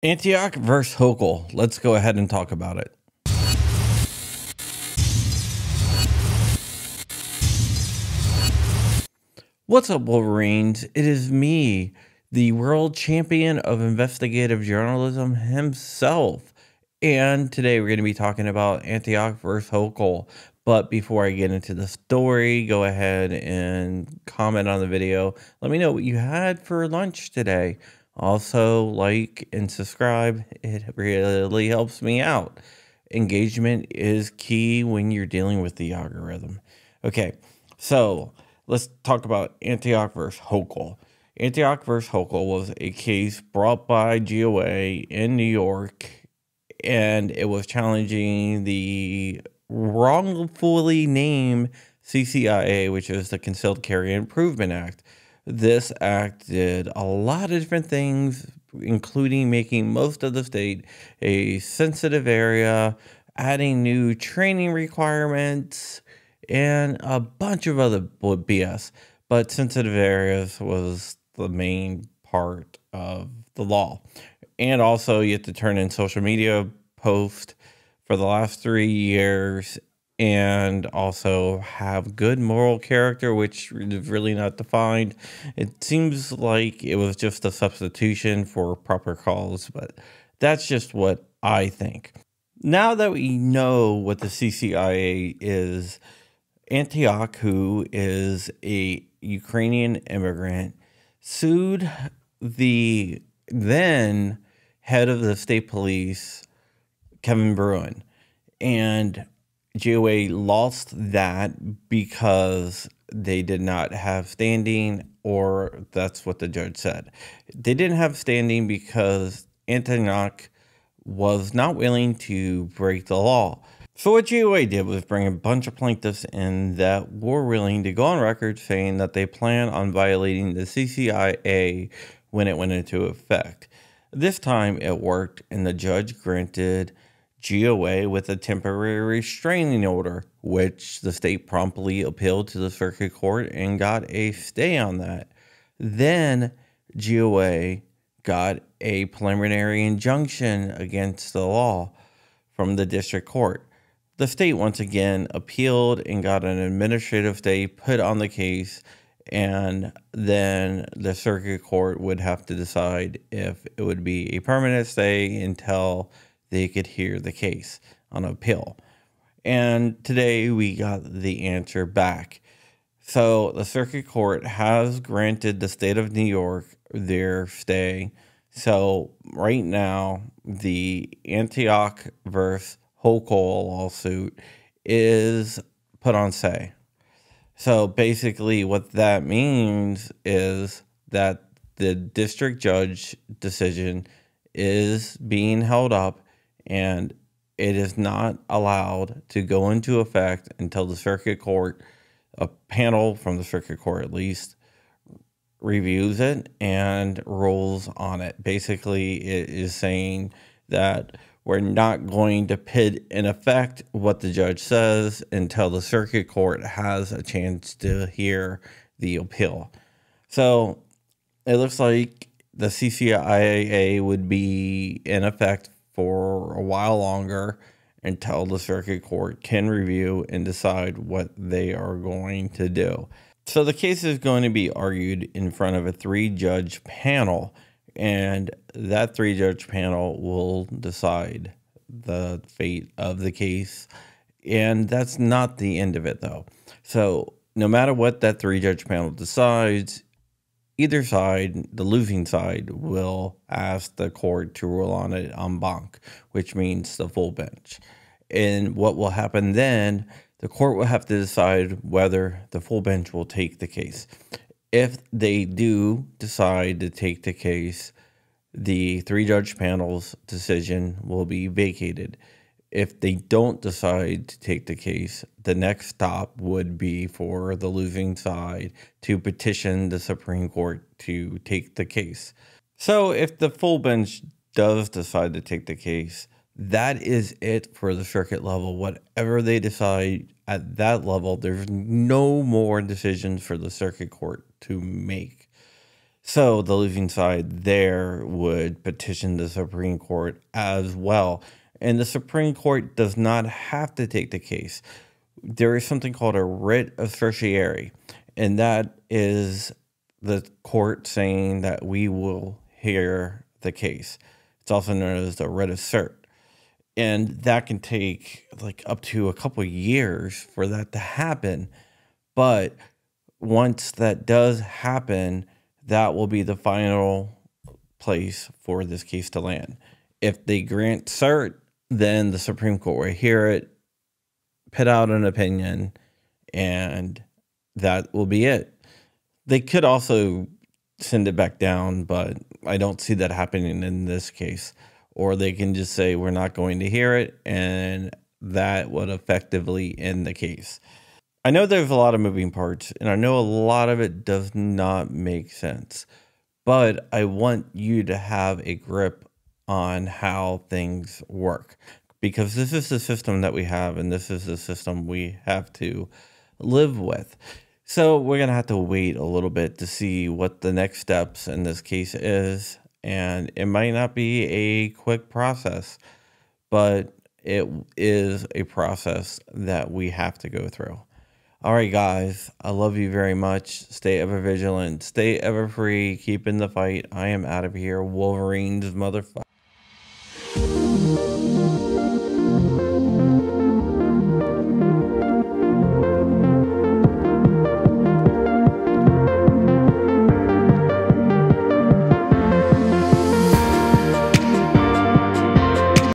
Antonyuk versus Hochul. Let's go ahead and talk about it. What's up, Wolverines? It is me, the world champion of investigative journalism himself. And today we're going to be talking about Antonyuk versus Hochul. But before I get into the story, go ahead and comment on the video. Let me know what you had for lunch today. Also, like and subscribe. It really helps me out. Engagement is key when you're dealing with the algorithm. Okay, so let's talk about Antonyuk versus Hochul. Antonyuk versus Hochul was a case brought by GOA in New York, and it was challenging the wrongfully named CCIA, which is the Concealed Carry Improvement Act. This act did a lot of different things, including making most of the state a sensitive area, adding new training requirements, and a bunch of other BS. But sensitive areas was the main part of the law. And also, you have to turn in social media posts for the last 3 years, and also have good moral character, which is really not defined. It seems like it was just a substitution for proper cause, but that's just what I think. Now that we know what the CCIA is, Antonyuk, who is a Ukrainian immigrant, sued the then head of the state police, Kevin Bruin, and GOA lost that because they did not have standing, or that's what the judge said. They didn't have standing because Antonyuk was not willing to break the law. So what GOA did was bring a bunch of plaintiffs in that were willing to go on record saying that they plan on violating the CCIA when it went into effect. This time it worked, and the judge granted GOA with a temporary restraining order, which the state promptly appealed to the circuit court and got a stay on that. Then GOA got a preliminary injunction against the law from the district court. The state once again appealed and got an administrative stay put on the case, and then the circuit court would have to decide if it would be a permanent stay until they could hear the case on appeal. And today we got the answer back. So the circuit court has granted the state of New York their stay. So right now, the Antonyuk versus Hochul lawsuit is put on stay. So basically what that means is that the district judge decision is being held up, and it is not allowed to go into effect until the circuit court, a panel from the circuit court at least, reviews it and rules on it. Basically, it is saying that we're not going to put in effect what the judge says until the circuit court has a chance to hear the appeal. So it looks like the CCIA would be in effect for a while longer until the circuit court can review and decide what they are going to do. So the case is going to be argued in front of a 3-judge panel, and that 3-judge panel will decide the fate of the case. And that's not the end of it, though. So no matter what that 3-judge panel decides, either side, the losing side, will ask the court to rule on it en banc, which means the full bench. And what will happen then, the court will have to decide whether the full bench will take the case. If they do decide to take the case, the 3-judge panel's decision will be vacated. If they don't decide to take the case, the next stop would be for the losing side to petition the Supreme Court to take the case. So if the full bench does decide to take the case, that is it for the circuit level. Whatever they decide at that level, there's no more decisions for the circuit court to make. So the losing side there would petition the Supreme Court as well. And the Supreme Court does not have to take the case. There is something called a writ of certiorari, and that is the court saying that we will hear the case. It's also known as the writ of cert. And that can take like up to a couple years for that to happen. But once that does happen, that will be the final place for this case to land. If they grant cert, then the Supreme Court will hear it, put out an opinion, and that will be it. They could also send it back down, but I don't see that happening in this case. Or they can just say, we're not going to hear it, and that would effectively end the case. I know there's a lot of moving parts, and I know a lot of it does not make sense, but I want you to have a grip on how things work, because this is the system that we have, and this is the system we have to live with. So we're going to have to wait a little bit to see what the next steps in this case is, and it might not be a quick process, but it is a process that we have to go through. All right, guys, I love you very much. Stay ever vigilant, stay ever free, keep in the fight. I am out of here. Wolverine's motherfucker.